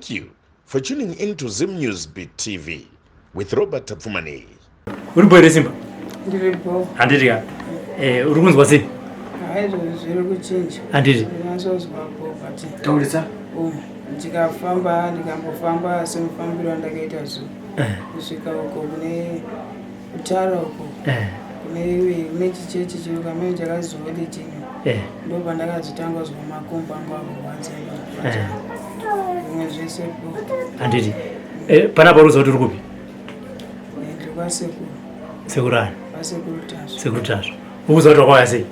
Thank you for tuning in to Zim News Beat TV with Robert Tapfumani. Uri Simba? Ndiripo. Andiriya. Uri kunzwa sei? Zviri kuchinja. Andiri. Ndinazozwapo pati. Taurisa? Ndikafamba ndikambofamba semufambiro ndakaita zuva. Kusvika uko kune utara uko. Kune chichechi chiri kamene chakazovodi chino. Ndo pandakazotanga kuzwa makumbo angu akurwadza. Zvimwe zvese po. Andiri. Panapa uruziva kuti uri kupi? Ndiri kwasekuru. Sekuru ani? Kwasekuru Tasvo. Sekuru Tasvo. Ukuziva kuti wakauya sei?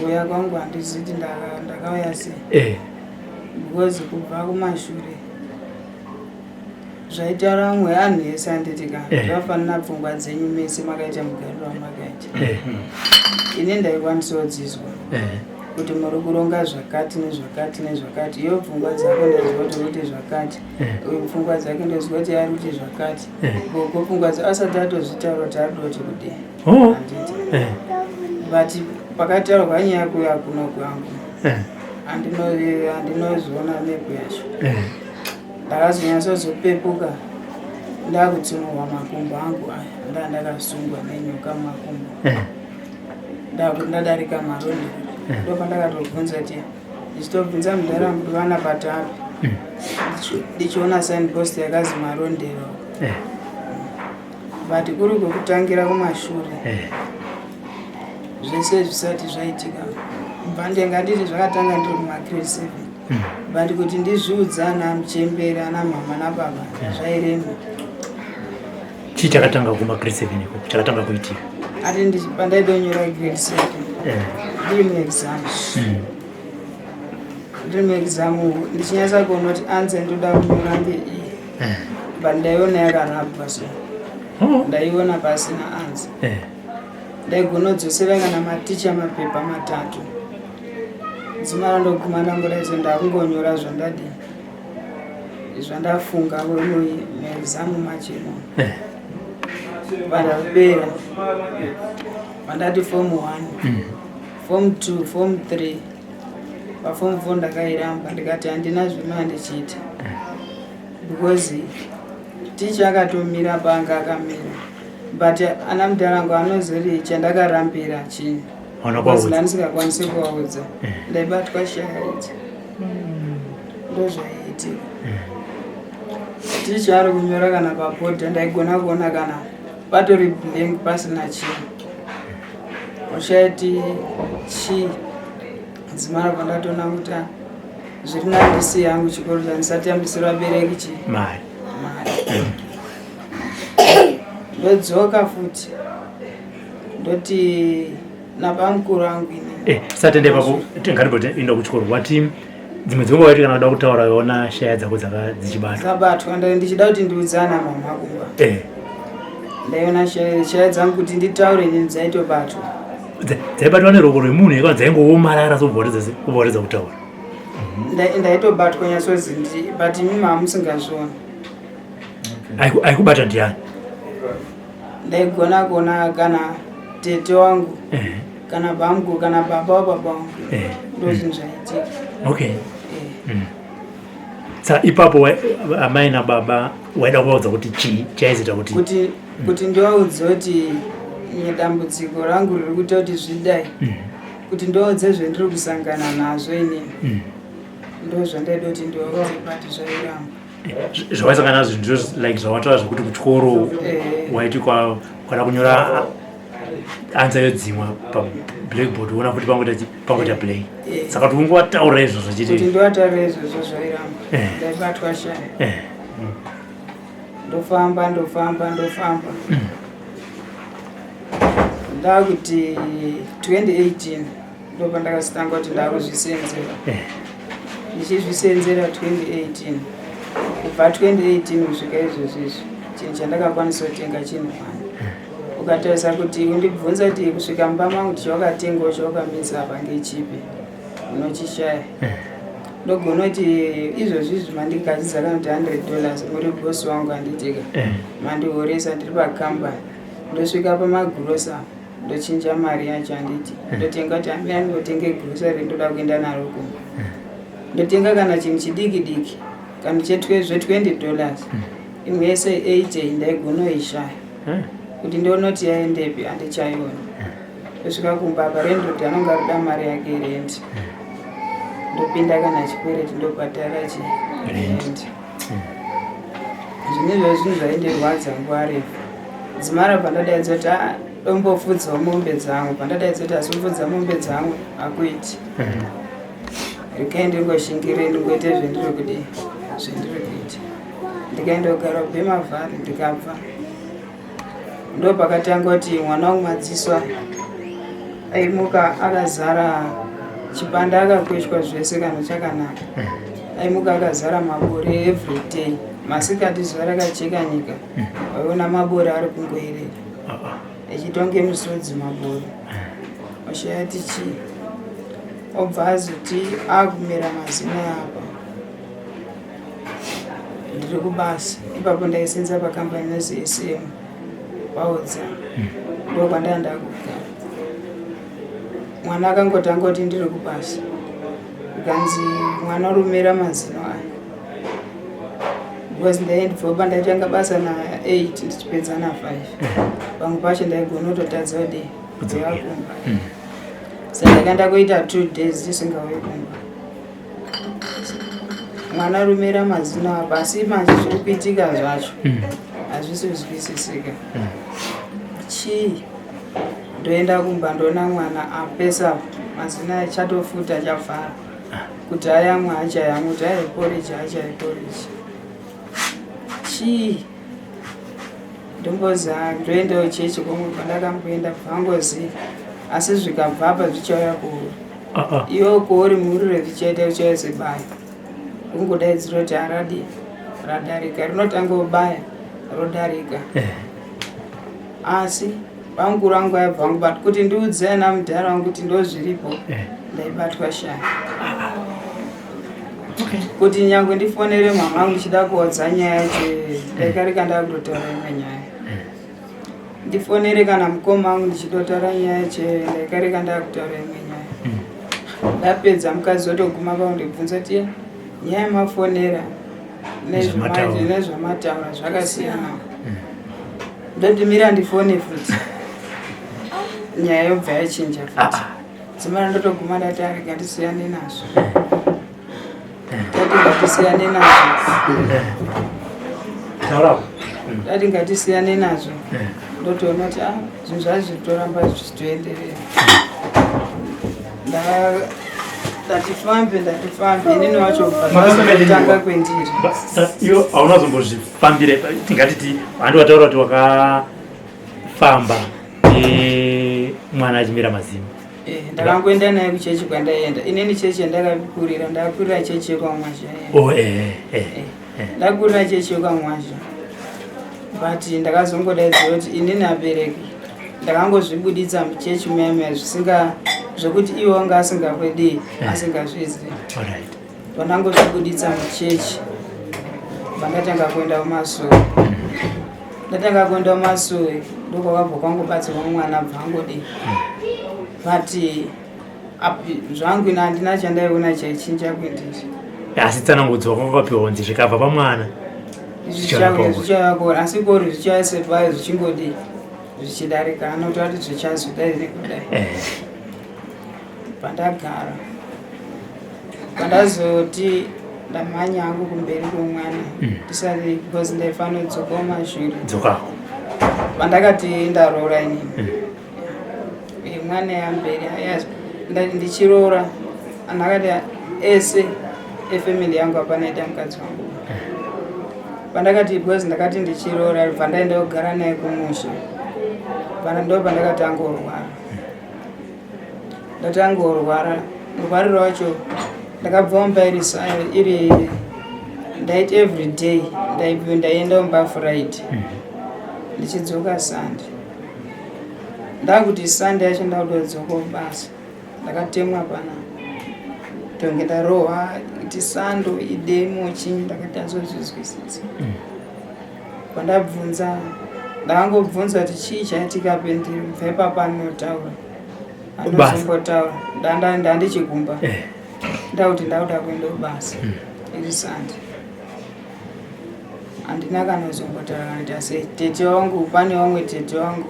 Kuuya kwangu handizivi kuti ndakauya sei. Because kubva kumashure zvaitaura mumwe anhu ese anditika zvafanira pfungwa dzenyu mese makaita mugariro wamakaita. Ini ndaikwanisawo dzizwa kuti muri kuronga zvakati nezvakati nezvakati. Iyo pfungwa dzako ndaziva kuti zvakati, uye pfungwa dzake ndoziva kuti ari kuti zvakati. Koko pfungwa dzake asati atozvitaura kuti ari kuti kudini handiti. But pakataurwa nyaya kuya kuno kwangu andinoziona nepo yacho. Ndakazonyatsozopepuka ndakutsunurwa makumbo angu aya ndakasungwa nenyoka mumakumbo ndakuti ndadarika maronda. Ndo pandakatobvunza kuti ndichitobvunza munharaunda kuti vana patapi ndichiona signpost yakazi marondero. But kuri kwekutangira kumashure zvese zvisati zvaitika. Bhande ngatiti zvakatanga ndiri kumagrade 7. But kuti ndizviudza ana muchembere ana mama nababa zvairema. Chii chakatanga kumagrade 7 iko? Chakatanga kuitika? Ati pandaidonyora grade 7 ndiri muexam. Ndiri muexam ndichinyatsa kuona kuti anze ndoda kunyora ngei. But ndaiona yakarabwa so. Ndaiona pasina anze. Ndaigona kudzosera kana maticha mapepa matatu. Dzimara ndoguma ndangodaiti ndakungonyora zvandadini zvandafunga muexamu machino. Pandapera pandati form 1 form 2 form 3 paform 4 ndakairamba ndikati handina zvima ndichiita because ticha akatomira panga akamira. But ana mudarangu anozori chandakarambira chii ndandisingakwanisi kuvaudza ndaibatwa shaya idzi ndozvaiitika. Ticha ari kunyora kana pabhodha ndaigona kuona kana patori blank pasina chii ushaiti chii. Dzimara pandatoona kuti zviri nandisi yangu chikoro chandisati yambisira vabereki chii mari. Ndodzoka futi ndoti napamukuru wangu ini satende papo ngatipote inda kuchikoro wati dzimwe dzenguva waiti kana uda kutaura yona shaya dzako dzichibata zabatwa ndichida kuti ndiudzana mama kumba ndaiona shaya dzangu kuti nditaure nini dzaitobatwa. Dzaibatwa neroko rwemunhu yekana dzaingoomarara sobvaratidza kutaura? Ndaitobatwa nyatsozi but imi mamusingazviona. Aikubata ndiani? Ndaigona kuona kana tete wangu kana bamgu kana baba wababa wangu ndo zvinhu zvaitika. Okay. Sa ipapo amai nababa waida kuvaudza kuti chii chaizita kuti ndivaudze kuti dambudziko rangu riri kuita kuti zvidai kuti ndivaudze zvendiri kusangana nazvo inini ndo zvandaida kuti ndivaudze pati zvairamba. Zvawaisangana nazvo ndizvo like zvawataura zvokuti kuchikoro waiti kwada kunyora anza yodzimwa pablackboard uona futi pangoita play. Saka kuti ungowataura izvozvo kuti ndiwataura izvozvo zvairamba ndaibatwa shaya. Ndofamba ndakuti 2018 ndo pandakazotanga kuti ndakuzvisenzera. Ndichizvisenzera 2018 kubva 2018 kusvika izvozvizvi chinhu chandakakwanisa kutenga chinhu 1. Ukatarisa kuti undibvunza kuti kusvika mumba mangu chawakatengawo chawakamisa apa ngechipi unochishaya. Ndogona kuti izvozvizvi mandigadzidza kana kuti $100 muri bosi wangu anditika mandihoresa ndiri pakambani. Ndosvika pamagurosa ndochinja mari yacho anditi ndotenga kuti amira ndotenge grocery ndoda kuenda naro kumba. Ndotenga kana chinhu chidiki diki kana chetwezve $20 imwe yese 80 ndaigunoishaya kuti ndionoti yaendepi handichaiona kusvika kumba parenti kuti anonga ruda mari yake rendi ndopinda kana chikwereti ndobhadhara chirendi zvinezvo zvinhu zvaindirwadza nguva refu dzimara pandadaidza kuti dombofudzawo mombe dzangu pandadaidza kuti asifudza mombe dzangu hakuiti rekai ndingoshingire ndingoite zvendiri kuita ndikaendogara bhemavhari ndikabva ndo pakatanga kuti mwana wangu madziswa aimuka akazara chipanda akakweshwa zvese kana chakanaka aimuka akazara mabore everyday masikati zuva rakacheka nyika waiona mabore ari kungoerera echitonge misodzi mabore oshayati chii obva azoti akumera mazina apa ndiri kubasa ipapo ndaisenza pakambani nezesm vaudza ndokwandanda kugara mwana akangotanga kuti ndiri kubasa ukanzi mwana urumera mazino aya because ndaendibva ndatanga basa na8 ndichipedza na5 pamwe pacho ndaigona kutotadza kuti yakumba saka ndakaenda kuita 2 days ndisingauye kumba mwana rumera mazino apa asi manje zviri kuitika zvacho hazvisi kuzwisisika chii ndoenda kumba ndoona mwana apesa mazina achatofuta chafara kuti ayamwe achayamwe kuti aiporiji achaiporiji chii ndomboza ndoendawo chechi komwe pandakamboenda bvangozi asi zvikabva apa zvichauya kuuri iwo kuuri murire zvichaita uchaizibaya kungodaidzira kuti haradi radarika rinotanga ubaya rodarika asi banguru rangu aibvangu but kuti ndiudzea namudhara wangu kuti ndozviripo ndaibatwa shaya kuti nyange ndifonere mama angu ndichida kuodza nyaya yacho ndaikarika ndakutotaura imwe nyaya ndifonere kana mukoma angu ndichitotaura nyaya yacho ndaikarika ndakutaura imwe nyaya ndapedza mukadzi otoguma paundibvunza kuti nyaya yemafonera nezvamataura zvakasiyana ndodimira ndifone futi nyaya yobva yachinja futi dzimara ndotoguma ndati arega ndisiyane nazvo ngatisiyane nazvo dati ngatisiyane nazvo ndotoona kuti zvinhu zvazvitoramba zvichitoenderera ndatifambe inini wacho kutanga kwendiri iwo haunazombozvifambire tingatiti handi wataura kuti wakafamba mwana achimira mazino ndakangoenda naye kuchechi kwandaienda inini chechi yandakakurira ndakurira chechi yekwamwazha ndakurira chechi yekwamwazha but ndakazongodaidzira kuti inini abereki ndakangozvibuditsa muchechi muyamya zvisinga zvokuti iwo anga asingakwedei asingazvizivi pandangozvibuditsa muchechi pandatanga kuenda kumasuwe ndatanga kuenda kumasuwe ndokwakabva kwangobatsirwa mwana bvangodi but zvangu ina handina chandaiona chaichinja kwendiri asi tsanangudzwa kwakapiwa nzi zvikabva pamwana zvichayakora asi kori zvichasepai zvichingodi zvichidarika anotaura kuti zvichazodai nekudai pandagara pandazoti ndamhanya hangu kumberi kwomwana ndisati because ndaifanira kudzokawo mashure pandakati ndaroora inini mwana yamberi ndichiroora andakati ese efamily yangu apanaita mukadzi wangu pandakati because ndakati ndichiroora bva ndaenda kugara naye kumusha ndo pandakatanga kurwara ndatangorwara rwariro wacho ndakabva mumba iri ndaiti everyday ndaienda mumba friday ndichidzoka sunday ndakuti sunday yacho ndakudodzoka basa ndakatemwa pana tonge ndarohwa iti sando idemo chinyi ndakati azozvizwisisa pandabvunza ndakangobvunza kuti chii chaitika pendiri mubva ipapa anotaura anozombotaura ndandichigumba ndakuti ndakuda kuenda kubasa iri sande handina kana kuzombotara kuita setete wangu. Pane vamwe tete wangu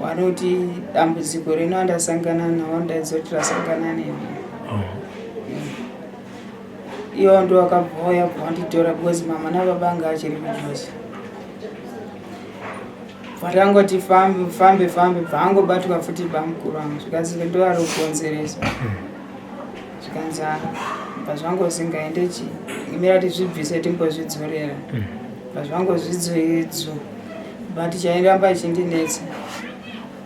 vanoti dambudziko rino andasangana navo ndaizoti rasangana neni. Ivo ndo vakabva vauya kuvanditora because mama nababa anga achiri kuJozi. Vatangoti fambe bvangobatwa futi bamukuru wangu zvikanzi ndo ari kukonzeresa. Zvikanzi pazvangozingaende imira tizvibvise timbozvidzorera. Pazvangozvidzoedzo but chairamba chindinetsa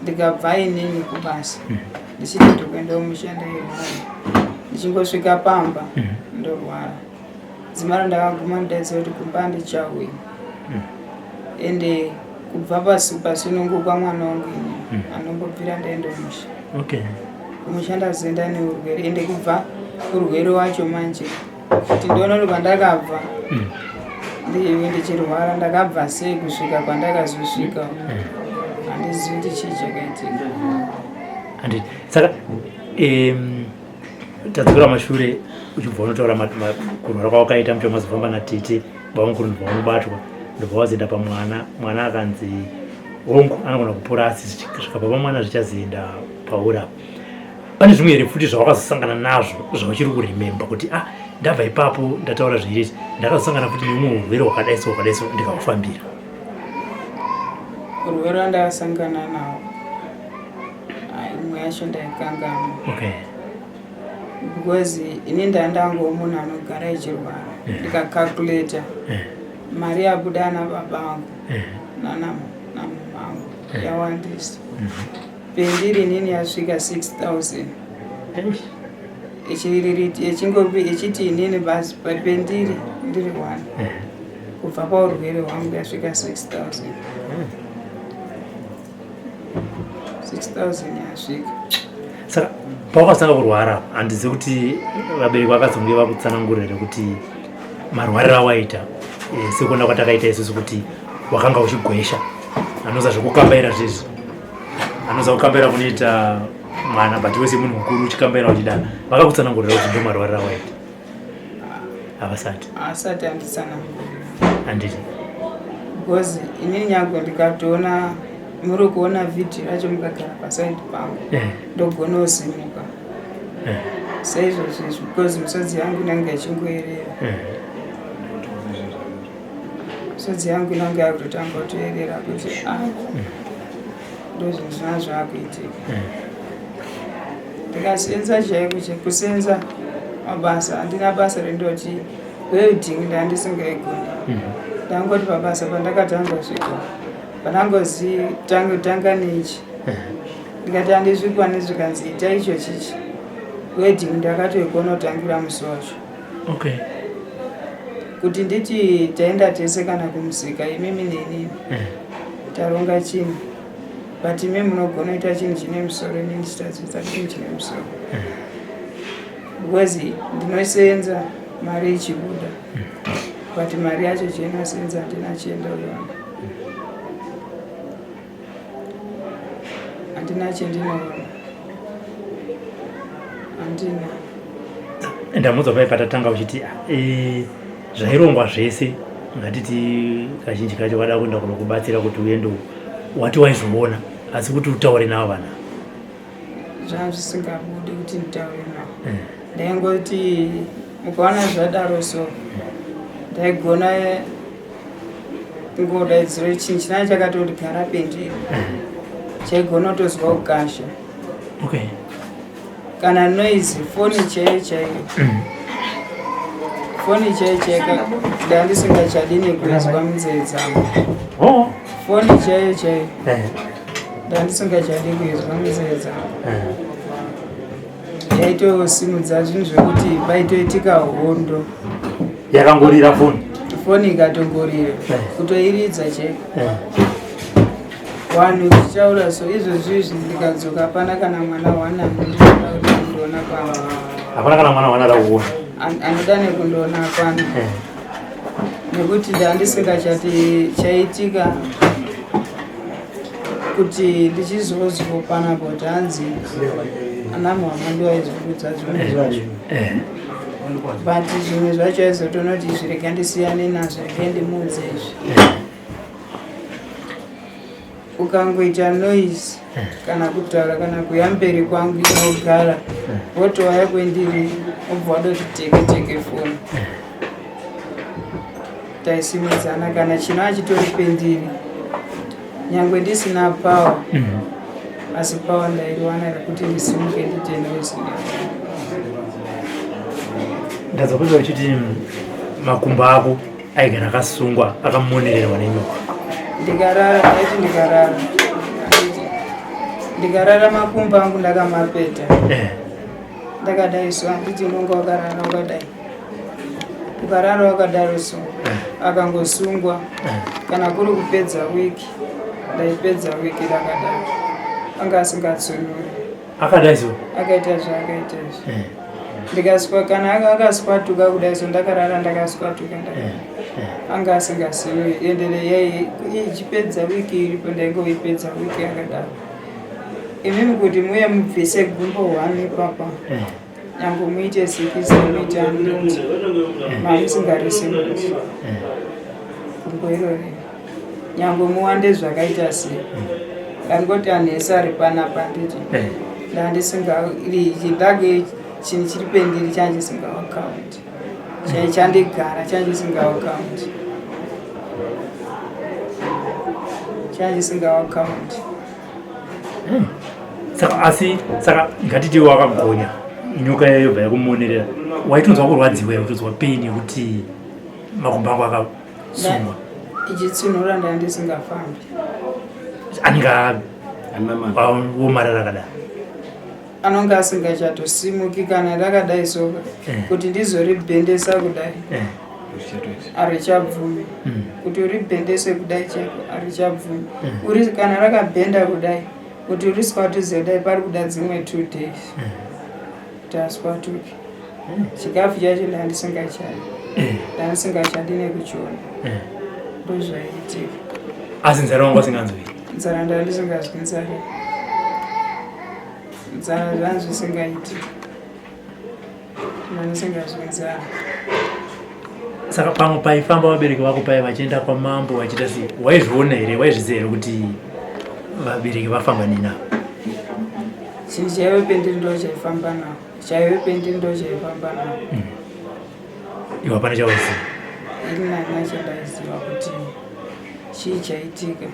ndikabva inini kubasa ndichiti ndikuenda kumushanda irwara ndichingosvika pamba ndorwara. Dzimara ndakaguma ndidaidza kuti kumba ndichauya ende kubva pasununguka mwana wangu ini anombobvira ndaenda kumusha. Kumushanda zenda neurwere ende kubva urwere wacho manje kuti ndoona kuti pandakabva ndichirwara ndakabva sei kusvika kwandakazosvika handizivi kuti chii chakaitika. Saka tadzokera mashure uchibva unotaura kurwara kwawakaita mucho mazofamba natete bamukuru ndobva unobatwa ndobva wazoenda pamwana akanzi hongu anogona kupora asi zvikabva pamwana zvichazoenda paura. Pane zvimwe here futi zvawakazosangana nazvo zvauchiri kurememba kuti ndabva ipapo ndataura zviireti ndakazosangana futi neumwe urwere wakadaiso ndikakufambira? Urwere wandakasangana nawo imwe yacho ndaikanganwa because ini ndandango munhu anogara achirwara ndikakalkuleta mari yabuda ana baba vangu namamangu yawandisa. Pendiri inini yasvika 6,000 ichiti inini basi pendiri ndiri 1 kubva paurwere hwangu yasvika 6,000 yasvika. Saka pawakasanga kurwara handizi kuti vabereki vakazonge vakutsanangurira kuti marwariro awaita sekuona kwatakaita isusu kuti wakanga uchigwesha anoza zvekukambaira zvizvi anoza kukambaira kunoita mwana but wese munhu mukuru uchikambaira uchidana vakakutsanangurira kuti ndo marwariro awaita? Asati handitsanangurira handiti because inini nyange ndikatoona muri kuona vhidhiyo racho mukagara pasaidi pangu ndogona kusimuka saizvozvo because misodzi yangu inenge ichingoerera. Misodzi yangu inenge yakutotanga kutoerera kuti ndo zvinhu zvina zvaakuitika. Ndikasenza chaiko chekusenza mabasa handina basa rendoti welding ndandisingaigoni. Ndangoti pabasa pandakatanga svika panangozi tanga nechi ndikati handizvikwane zvikanzi ita icho chichi wedding ndakatoigona kutangira musi wacho. Kuti nditi taenda tese kana kumusika imimi nenini taronga chinhu but imi munogona kuita chinhu chine musoro inini ndichitadzidzisa chinhu chine musoro because ndinosenza mari ichibuda but mari yacho cheinosenza handina chienda uyona. Handina chendinoona handina. Ndamudza paipatatanga uchiti zvairongwa zvese ngatiti kazhinji kacho wada kuenda kunokubatsira kuti uendo wati waizoona asi kuti utaure navo vana zvanga zvisingabudi kuti nditaure navo. Ndaingoti mukaona zvadaro so ndaigona kungodaidzira chinhu chinaa chakatondigara pendiri chaigona kutozwa kukasha kana noise foni chaiyo foni chaiyo ndandisingachadini kuizwa munzeve dzangu. Foni chaiyo ndandisingachadi kuizwa munzeve dzangu. Yaitosimudza zvinhu zvekuti paitoitika hondo yakangorira foni ikatongorira kutoiridza chaiko vanhu tichaura so izvozvizvi ndikadzoka hapana kana mwana wanandoona kwana hapana kana mwana wanada kuona anoda nekundoona kwana nekuti ndandisingachati chaitika kuti ndichizozopana kuti hanzi ana mama ndiwaizvukudza zvimwe zvacho but zvimwe zvacho aizotonoti zvirege ndisiyane nazvo rege ndimudze izvi ukangoita noise kana kutaura kana kuya mberi kwangu inogara wotouya kwendiri obva wadoti teke foni taisimudzana kana chino achitori pendiri nyangwe ndisina power asi power ndairiwana rekuti ndisimuke ndite noise ndazopedza uchiti makumbo ako aigara akasungwa akamonererwa nenyoka ndikarara makumbo angu ndakamapeta ndakadai so handiti unonga wakarara wakadai ukarara wakadaro so akangosungwa kana kuri kupedza wiki ndaipedza wiki rakadaro anga asingatsunuri akadai so akaita zvaakaita izvi ndikaswa kana akaswatuka kudai so ndakarara ndakaswatuka anga asingazivi endere ichipedza wiki iripo ndaingoipedza wiki yakadaro imimi kuti muye mubvise gumbo 1 ipapa nyange muite 6 muite 100 mamusingarisimuti gumbo irori nyange muwande zvakaita sei ndangoti anhesi ari panapa nditi ndandisingandage chinhu chiri pendiri chandisingaakaunti chandigara chandisingaakaunti saka ngatiti wakagonya nyoka yobva yakumonerera waitonzwa kurwadziwa utonzwa pain yekuti makumbo ako akasungwa ichitsunura ndandisingafambi anenge womarara kada anonga asingachatosimuki kana rakadai soka kuti ndizoribhendesa kudai harichabvumi kuti uribhendese kudai cheko harichabvumi uri kana rakabhenda kudai kuti uriswatuze kudai pari kuda dzimwe 2 days kuti aswatuke chikafu chacho ndandisingachadi nekuchiona ndozvaiitika asi nzara wanga usinganzwi nzara ndandisingazwi nzara zvanzvisingaiti ndandisingazwi nzara saka pamwe paifamba vabereki vako pai vachienda kwamambo vachiita sei waizviona here waizviziva here kuti vabereki vafamba ninavo chinhu chaive pendiri ndo chaifamba navo iwe hapana chawaiziva ini nana chandaiziva kuti chii chaitika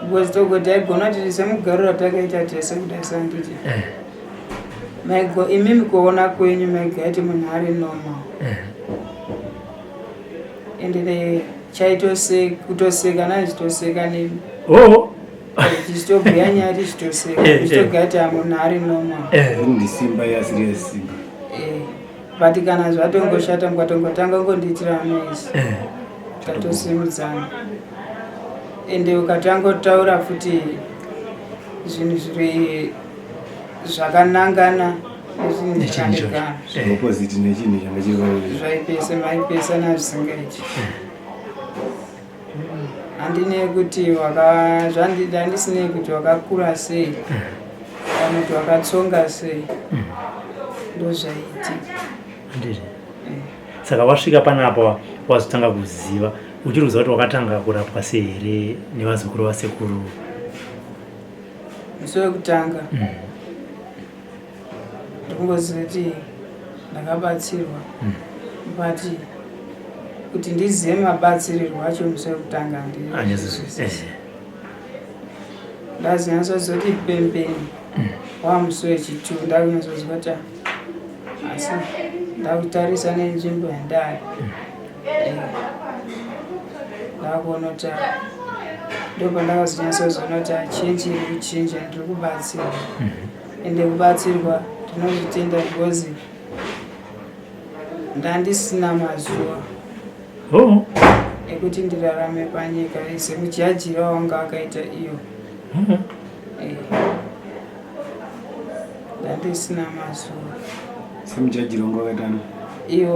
because togoti aigona kuti semugariro ratakaita tese kudai sanditi imimi kuona kwenyu maigaiti munhu ari normal ende kutoseka nandichitoseka nemi chichitobhuya nyaya tichitoseka chichitogaiti munhu ari normal Simba yasiri Simba but kana zvatongoshata mukatongotanga ngondiitira noise tatosimudzana ende ukatangotaura futi zvinhu zviri zvakanangana nezvinhu opposite nechinhu changa chiri maipesana zvisingaiti handine kuti handisine kuti wakakura sei kana kuti wakatsonga sei ndozvaiitika saka wasvika panapa wazotanga kuziva uchiruziva kuti wakatanga kurapwa sei here nevazukuru vasekuru musi wekutanga ndikungoziva kuti ndakabatsirwa but kuti ndizive mabatsirirwo acho musi wekutanga ndazinyatsoziva kuti pembeni wamusi wechitu ndakunyatsoziva kuti asi ndakutarisa nenzvimbo yandari ndakuona kuti ndopa ndakazonyatsozoona kuti achinji iri kuchinja ndiri kubatsirwa ende kubatsirwa ndinozvitenda because ndandisina mazuva ekuti ndirarame panyika semuchiyajira wanga akaita iyo ndandisina mazuva semuchajira wanga wakaitana iyo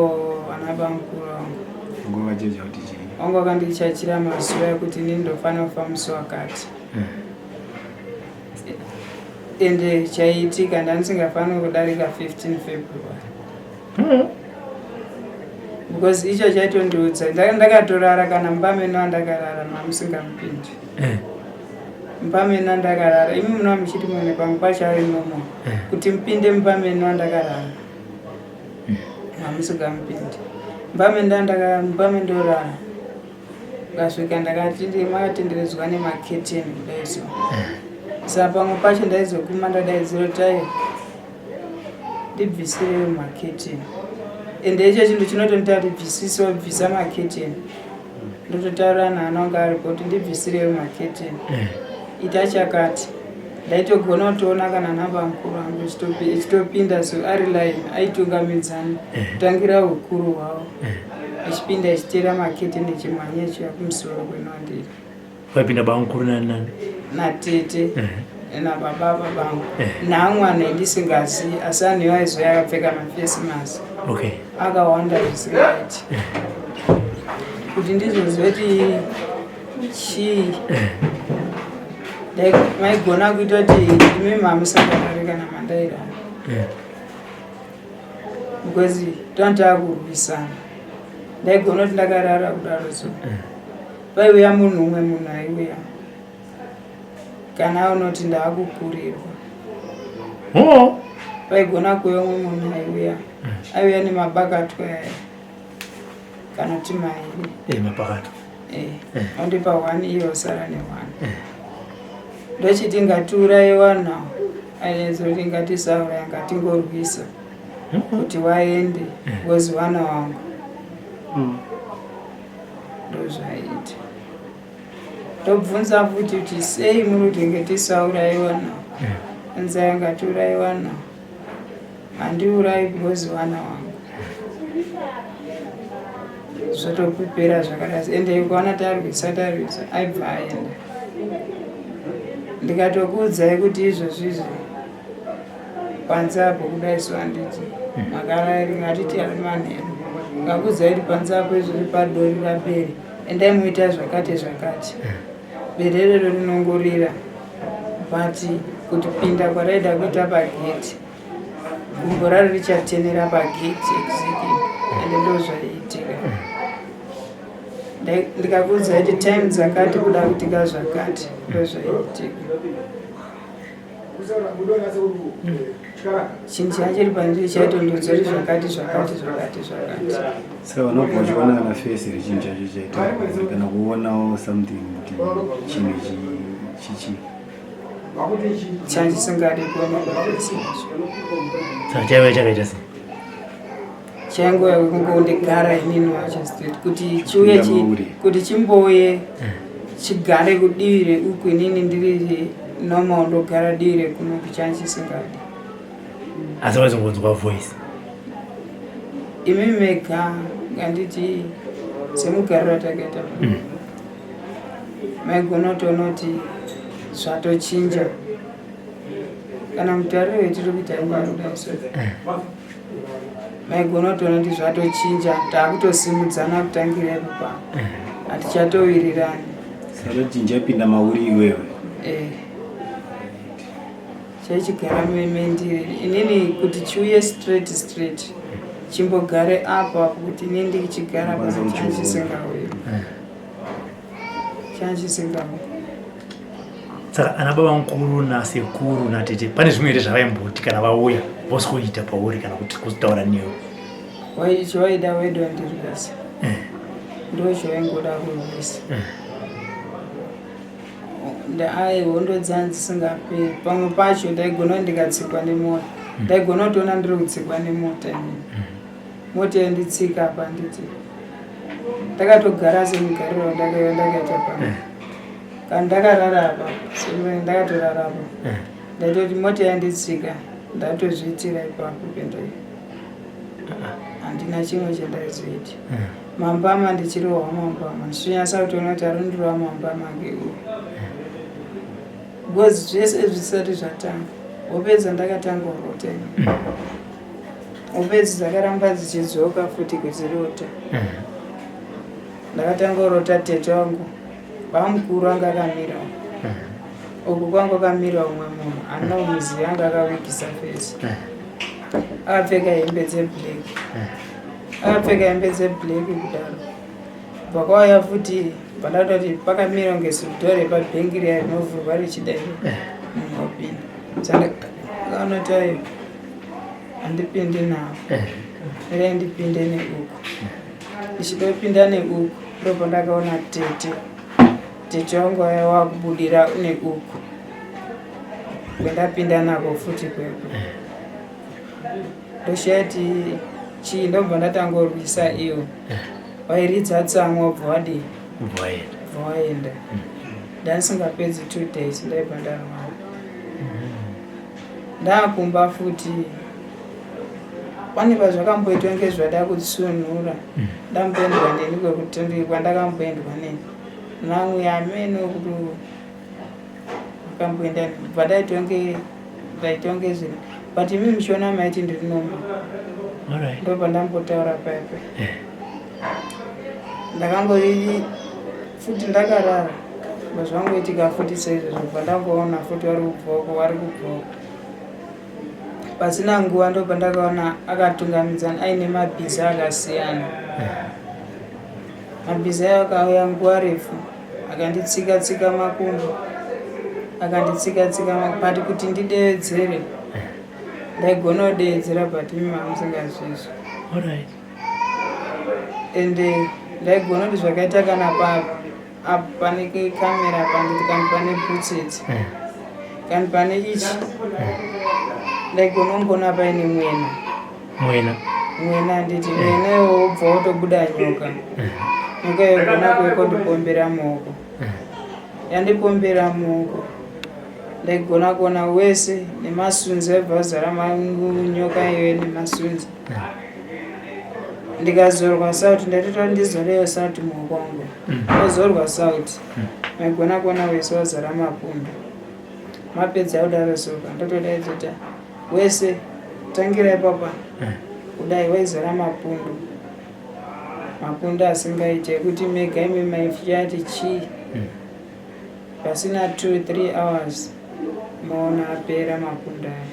vana bamukuru vangu wanga wakajaja kuti chii wanga wakandichachira mazuva ekuti ndindofanira kufa musi wakati ende chaiitika ndandisingafaniri kudarika 15 February because icho chaitondiudza ndakatorara kana mbameno andakarara mamusingamupindi mbameno andakarara imi munova muchiti mwene pamwe pacho ari imomo kuti mupinde mbameno andakarara mamusingamupindi mbamendorara ngasvika makatenderedzwa nemaketeni kudaiso saka pamwe pacho ndaizoguma ndadaidziro tayo ndibvisirewo maketeni ende icho chinhu chinotonita ndibvisise wabvisa maketeni ndototaura nehana wanga aripo kuti ndibvisirewo maketeni ita chakati ndaitogona kutoona kana namba mukuru wangu ichitopinda so ari line aitungamidzana kutangira ukuru hwavo ichipinda ichitera maketeni echimhanya ichiya kumusoro kwenondiri waipinda bamukuru nani natete nababa vangu naamwana endisingazivi asi anhu aizoya akapfeka mafesimasi akawanda zvisingaiti kuti ndizoziva kuti chii maigona kuita kuti imi mamusangarare kana mandairana because tontakurwisana ndaigona kuti ndakarara kudaro so paiuya munhu umwe munhu aiuya kana unoti ndaakukurirwa paigona kuuya umwe munhu aiuya nemabakatwa kana kuti mairi ondipa 1 iye osara ne1 ndochiti ngatiurayiwa nawo aizoti ngatisauraya ngatingorwisa kuti waende wozi wana wangu ndozvaita tobvunza futi kuti sei muri kuti ngetisaurayiwa nawo anzaya ngatiurayiwa nawo handiurayi because wana wangu zvotopupera zvakadasi ende ukaona tarwisa aibva aenda ndikatokuudzai kuti izvozvizvi panze apo kudaiso handiti makarari ngatiti ari manheru ngakuudzai kuti panze apo izvori padori raperi endai muita zvakati bererero rinongorira but kuti pinda kwaraida kuita pageti gumbo raro richatenera pageti exactly ende ndozvaiitika ndikakuudzai kuti time dzakati kuda kuitika zvakati ndozvaiitika chinhu chachiri panzviri chaitondodzori zvakati saka vanobva uchiona kana fesi rechinhu chacho chaita kana kuonawo something kuti chinhu chichi chanchisingadi kuoneka fesi saka chaiva chakaita sei chaingova kungondigara inini wacho straight kuti chiuye kuti chimbouye chigare kudivire uku inini ndiri normal ndogara dire kuno kuchanchisingadi asi wazongonzwa voice imi mega nganditi semugariro takaita maigona kutoona kuti zvatochinja kana mutariro wetiri kuita imarudaiso maigona kutoona kuti zvatochinja taakutosimudzana kutangirepo pano hatichatowirirani saka chinjapinda mauri iwewe chaichigara mendiri inini kuti chiuye straight chimbogare apa kuti inini ndichigara pano chanchisingauyi saka ana baba mukuru nasekuru natete pane zvimwe here zvavaimboti kana vauya voskoita pauri kana kuti kutaura newe chivaida waida wandirwisa ndo chivaingoda kurwisa ai hondo dzanzisingaperi pamwe pacho ndaigona ndikatsikwa nemota ndaigona kutoona ndiri kutsikwa nemota mota yanditsika apa nditi ndakatogara semugariro ndakaita pano kana ndakarara apa ndakatorara apa ndaitoti mota yanditsika ndatozviitira ipapo pendoi handina chimwe chandaizoita mambama ndichirohwa mambama ndichonyasa kutoona kuti arundirowa mambama ngeuyu because zvese zvisati zvatanga wopedza ndakatanga urota wopedza dzakaramba dzichidzoka futi kudzirota ndakatanga urota tete wangu bamukuru anga akamirawo uku kwangu akamira umwe munhu ana umuzi yanga akawikisa fesi akapfeka hembe dzeblack akapfeka hembe dzeblack kudaro vakauya futi vandauta kuti pakamira kunge sudhore pabhengi riya rinovhurwa richidai munhu wapinda sandakaonatayo handipindi navo rai ndipinde neuku ndichidopinda neuku ndopo ndakaona tete wangu aya wakubudira neuku kwendapinda nako futi kweko ndoshati chii ndobva ndatangorwisa iyo wairidza tsamwa wabva wadii vawaenda ndanisingapedzi 2 days ndaibva ndarwara ndakumba futi pane pazvakamboitwa ngezvada kutsunura ndamboendwa neni kwekuti kwandakamboendwa neni namwe ameno kuti akamboenda bva ndaitwa ngezviri but imi muchiona maiti ndiri nomba ndobva ndambotaura paipe ndakangori futi ndakarara mazvangoitika futi saizvozvo bva ndangoona futi vari kubvoko pasina nguva ndobva ndakaona akatungamidzana aine mabhiza akasiyana mabhiza ayo akauya nguva refu akanditsika makumbo pati kuti ndidevedzere ndaigona kudeedzera but imi mamusingazvizvo ende ndaigona kuti zvakaita kana pane kamera panditi kana pane putseti kana pane ichi ndaigona kumbona paine mwena nditi mwena iwo wobva wotobuda nyoka yogona kuekondipombera muoko yandipombera muoko ndaigona kuona wese nemasunzi aibva azara nyoka iyoyo nemasunzi ndikazorwa sauti ndatota ndizoreyo sauti muoko wangu ozorwa sauti maigona kuona wese wazara mapundu mapedza kudaro soka ndotodaidzota wese tangira ipapa kudai waizara mapundu asingaite kuti mega imi maifyati chii pasina 2-3 hours maona apera mapundu aya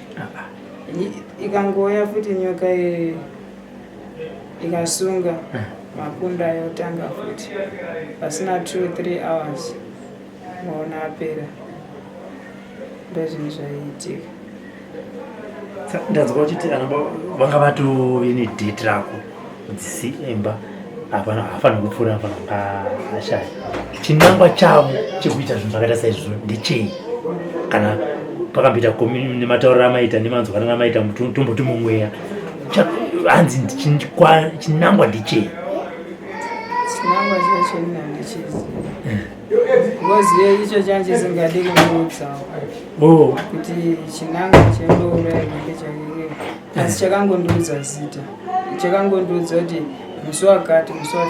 ikangoya futi nyoka ikasunga mapundu ayo otanga futi pasina 2-3 hours maona apera ndozvinhu zvaiitika ndanzwa kuti vanga vatoine date rako dzisimba hapana hafana kupfuura hapana pashaya chinangwa chavo chekuita zvinhu zvakaita saizvozvo ndechei kana pakamboita nematauriro amaita nemanzwanana amaita tomboti mumweya hanzi chinangwa ndechei chinangwa chacho ndinhandichizi ngozi icho chanje singadi kumuudzawo kuti chinangwa chendouraya ngechakeke asi chakangondiudza zita chakangondiudza kuti musi wakati musi wa 15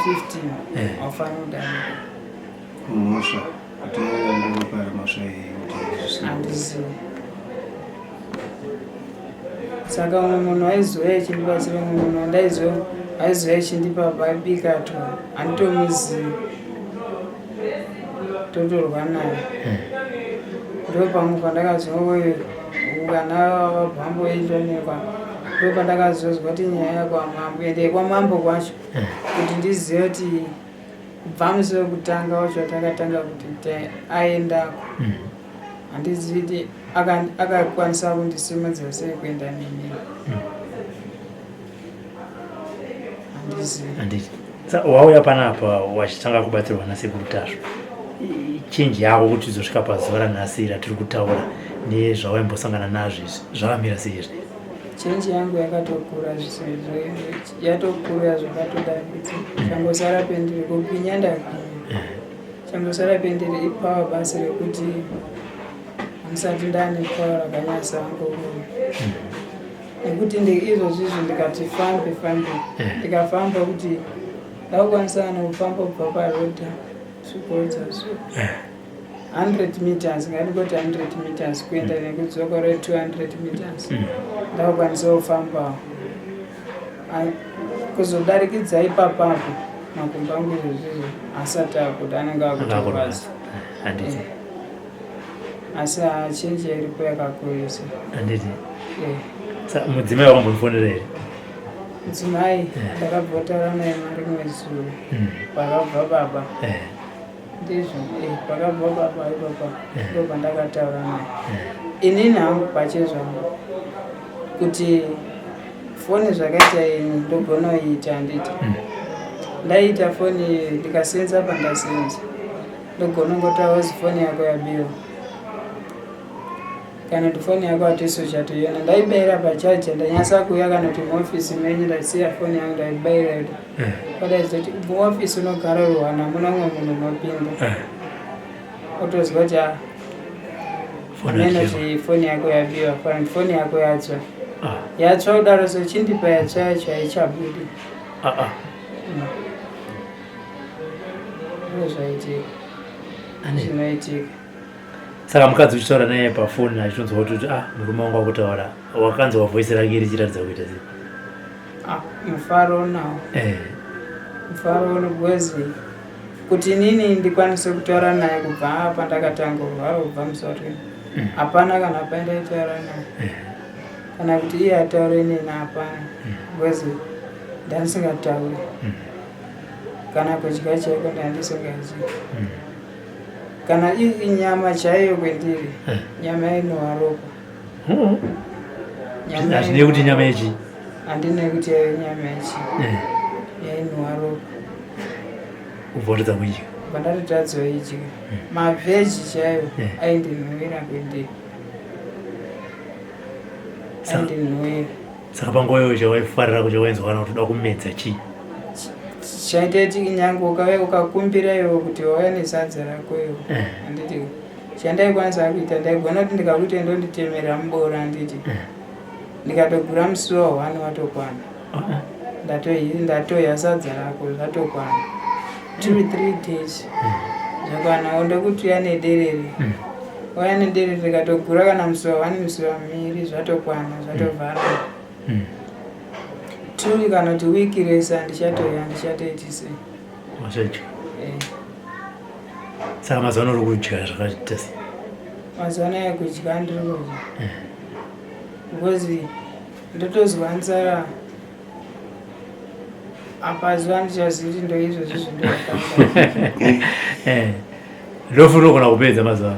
wafanira kudanika mhosva kuti ndopari mhosva handizivi saka umwe munhu aizouya ichindibatsira umwe munhu aizouya ichindipa babikatwa handitomuzivi totorwa naye ndopamwe pandakazooyo kana vabhambo veindonekwa ndopandakazozwa kuti nyaya yakwamambo ende kwamambo kwacho kuti ndizive kuti kubva musi wekutanga wacho takatanga kuti aendako handizivi kuti akakwanisa kundisimudza sei kuenda neni handizivi wauya panapa wachitanga kubatsirwa nasekuru tazvo chenji yako kuti izosvika pazuva ranhasi ratiri kutaura nezvawaimbosangana nazvo izvi zvakamira sei izvi chenji yangu yakatokura yatokura zvakatodambidza changosara pendiri kupinya ndagwinya changosara pendiri ipawa basi rekuti handisati ndane pawa rakanyasa angoruma nekuti izvozvizvi ndikati fambe ndikafamba kuti ndakukwanisa nokufamba kubva parodha svikodza 100 meters ngadikoti 100 meters kuenda nekudzoka 200 meters ndakukwanisa kufamba kuzodarikidza ipapapo makumbo angu izvozvizvo asati akuti anenge akutobazi asi chenji iripo yakakurisa mudzimai wakambofonera here? Mudzimai ndakabvotaura naye marimwe zuva pakabva baba ndizvo pakabva baba ipapa ndo pandakataura naye inini hangu pachezvangu kuti foni zvakaita ini ndogona kuiita handiti ndaiita foni ndikasenza pandasenza ndogona ngotaura zi foni yako yabiwa kana kuti foni yako hatiso chatoiona ndaibayira pachaja ndanyasa kuuya kana kuti muofisi menyu ndasiya foni yangu ndaibayira kuti kadaizoti muofisi unogara ruhwana muna mumwe munhu unopinda otozwa kuti kuti foni yako yabiwa kana foni yako yatsva yatsva kudaro so chindipa yatsva yacho haichabudi zvaitika zvinoitika. Saka mukadzi uchitaura naye pafoni achizonzwa kuti murume wangu akutaura wakanzwa voice rake richiratidza kuita sei? Mufaro nawo mufaro nogwezi kuti inini ndikwanise kutaura naye kubva pandakatanga kurwara kubva musoro hapana kana pandaitaura naye kana kuti iye ataure neni hapana gwezi ndandisingatauri kana kudya chaiko ndandisingadyi kana inyama chaiyo kwendiri nyama inowa ropa hazvine kuti nyama yechi handine kuti nyama yechi yainowa ropa ubvotedza kuidya pandatotadzoidya mavheji chaiyo aindinhuwira kwendiri aindinhuwira. Saka panguva iyoyo chawaifarira kuti wainzwa kuti uda kumedza chii? chaiteti nyange ukauya ukakumbira iwo kuti wauya nesadza rako iwo handiti chandaikwanisa kuita ndaigona kuti ndikakuti ndonditemera mubora handiti ndikatogura musi wa1 watokwana ndatoya sadza rako zvatokwana 2-3 days zvakwana ndekuti uya nederere wauya nederere ndikatogura kana musi wa1 musi wa2 zvatokwana zvatovhara 2 kana kuti wiki resa ndichatoya ndichatoitise machacho. Saka mazuva uri kudya zvakaita sei? mazuva anaya kudya ndiri kudya because ndotozwa nzara apazuva ndichazivi kuti ndoizvozvi zvindotanga ndofuti unogona kupedza mazuva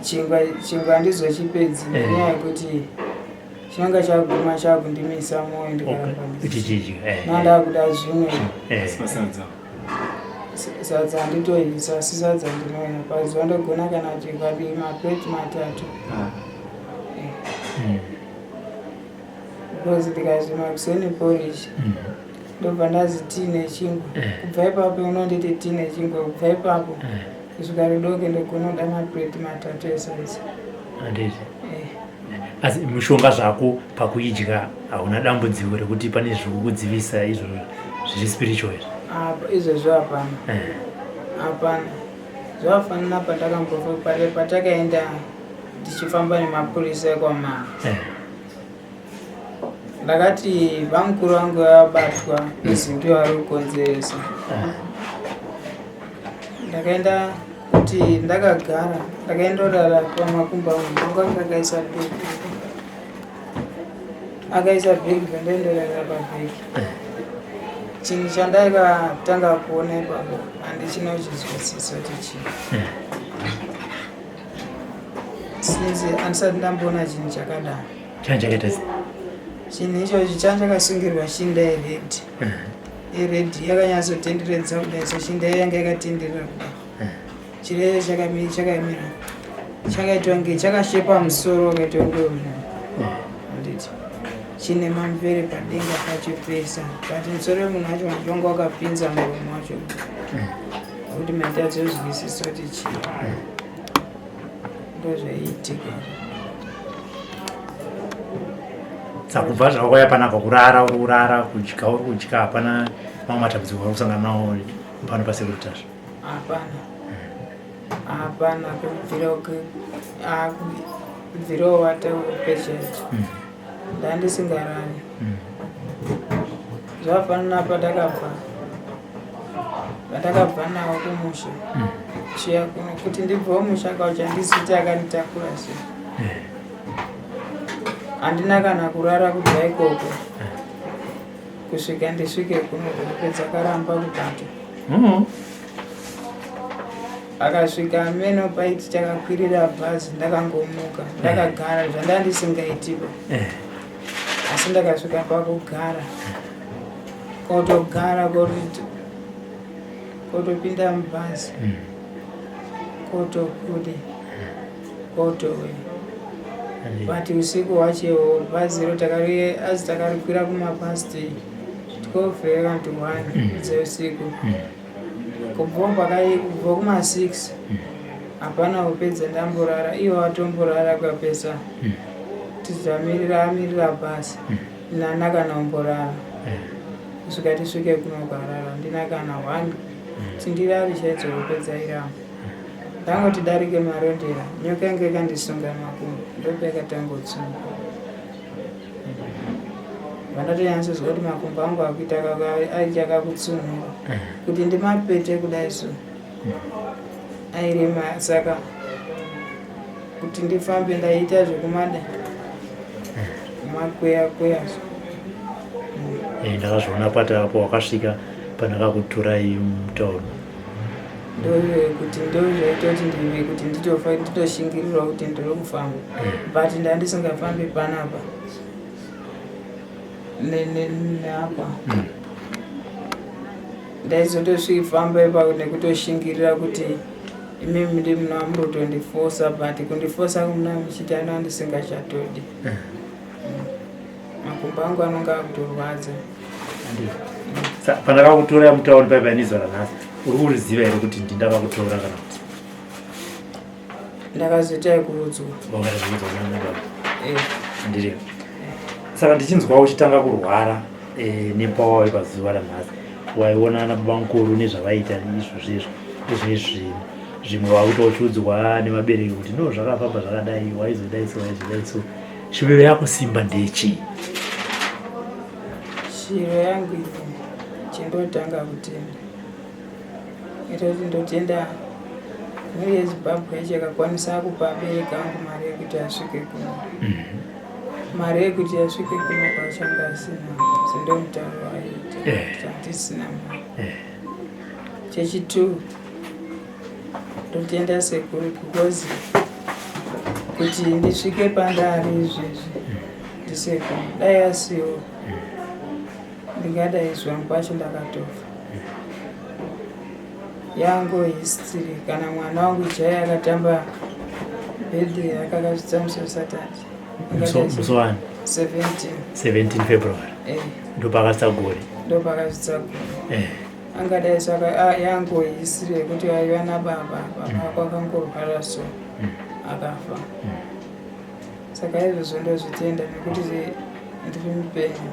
chingwa handizochipedzi nenyaya yekuti chinonga chaguma chakundimisa mwoyo ndikaramba nandakuda zvimwe sadza handitoisa asi sadza ndinoina pazuva ndogona kana kuti kadi mapleti 3 because ndikazi makuseni polish ndobva ndazi tii nechingwa kubva ipapo unonditi tii nechingwa kubva ipapo kusvika ridoke ndogona kuda mapleti 3 esaizi handiti. Asi mishonga zvako pakuidya hauna dambudziko rekuti pane zvikukudzivisa izvo zviri spiritual? Izvozvo hapana hapana zvafanana pandakambofa patakaenda ndichifamba nemapurisa ekwamara ndakati vamukuru vangu vabatwa nezinto vari kukonzeresa ndakaenda kuti ndakagara ndakaendorara pamakumba angu anga akaisa bhegi akaisa bhegi pandaendorara pabhegi chinhu chandaikatanga kuona ipapo handichina kuchizwisisa kuti chii sinzi handisati ndamboona chinhu chakadaro. Chakaita sei? Chinhu ichochi chanchakasungirwa shinda yeredhi iredhi yakanyatsotenderedza kudai so shinda yanga yakatenderera kudai chireyo chakamira chakaitwa kunge chakashepa musoro wakaitwa kunge handiti chine mamvere padenga pacho pesa but musoro wemunhu wacho wanga wakapinza muromo wacho kuti maita adzozwisisa kuti chii ndozvaiitika. Saka kubva zvakauya panapa kurara uri kurara kudya uri kudya hapana mamwe matambudziko ari kusangana nawo pano pasekuritasva? hapana kubvirawo wata patient ndandisingarari zvafanana patakabva nawo kumusha chiya kuno kuti ndibvawo musha kaucha ndisiti akanditakura sei handina kana kurara kubva ikoko kusvika ndisvike kuno kupedza karamba kutatu. Akasvika meno paiti takakwirira bhazi ndakangomuka ndakagara zvandandisingaitipo asi ndakasvika pakugara kotogara kotopinda mubhazi kotokude kotowe but usiku wachewo bhazi ro asi takarikwira kumapasti 12 kanti 1 dzeusiku kubva kuma6 hapana kupedza ndamborara iwo watomborara kwapesa amirira bhazi nana kana umborara kusvika tisvike kunogarara ndina kana 1 tindirari chaidzokupedza iramo ndangoti darike marondera nyoka yange kandisunga makumbo ndopekatangotsunga vandatonyatsozwa kuti makumbo angu akuita aichakakutsunura kuti ndimapete kudai so airema saka kuti ndifambe ndaita zvekumada makweya ndakazviona patapo wakasvika pandakakuturai mutauni kuti ndozvaitoti ndive kuti nditoshingirirwa kuti ndiri kufamba but ndandisingafambi panapa neapa ndaizotosvifamba ipa nekutoshingirira kuti imimi ndi muna murotondifosa but kundifosa kumuna muchitano andisingachatodi makumbo angu anonga akutorwadza. Pandakakutora mutauni paipanizora nhasi uri kuriziva here kuti ndindakakutora kana kuti ndakazoita ekuudzwa ndiri saka ndichinzwa uchitanga kurwara nepawai pazuva ranhasi waiona ana baba mukuru nezvavaita izvozvezvo zvimwe wakuita uchiudzwa nemabereki kuti no zvakafamba zvakadai waizodaiso shuviro yako Simba ndechii? Shiro yangu chindotanga kutenda ita kuti ndotenda mhuri yeZimbabwe ichakakwanisa kupa abereki angu mari yekuti asvike kuno mari yekuti asvike kuno kwachanga asina sendomutauro waita handisina mari. Chechitu ndotenda sekuru because kuti ndisvike pandari izvezvi ndisekuru dai asiwo ndingadaizwa kwacho ndakatofa yango history kana mwana wangu jaya akatamba birthday akakasvitsa musi Saturday musi wani 17 February ndopakasagore angadai saka yango history yekuti aiva nababa kwakangorwara so akafa saka izvozvo ndozvitenda nekuti ndiri mupenyu.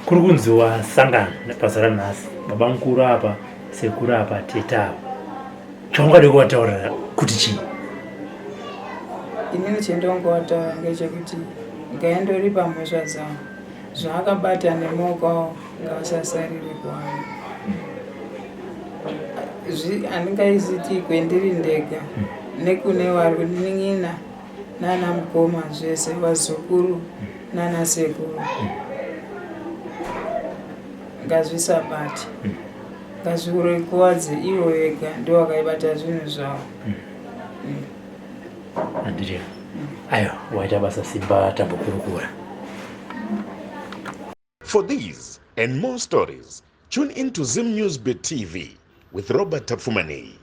Kuri kunzi wasangana basa ranhasi baba mukuru apa sekuru apa teta apa chaungade kuvataurira kuti chii? Inini chendongowataura ngechekuti ngaendori pamhosva dzavo zvaakabata nemaoko ngaasasarire kuwana handingaiziti kwendiri ndega nekune vari kunin'ina nana mukoma zvese vazukuru nana sekuru ngazvisabati ngazvirekuwadze ivo vega ndovakaibata zvinhu zvavo. Andiriyo ayo waita basa Simba tambokurukura. For these and more stories, tune into Zim News Beat TV with Robert Tafumani.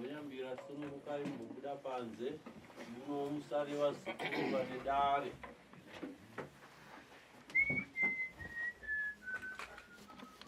Nyambira sungurukai mubuda panze muno musari wazikuva nedare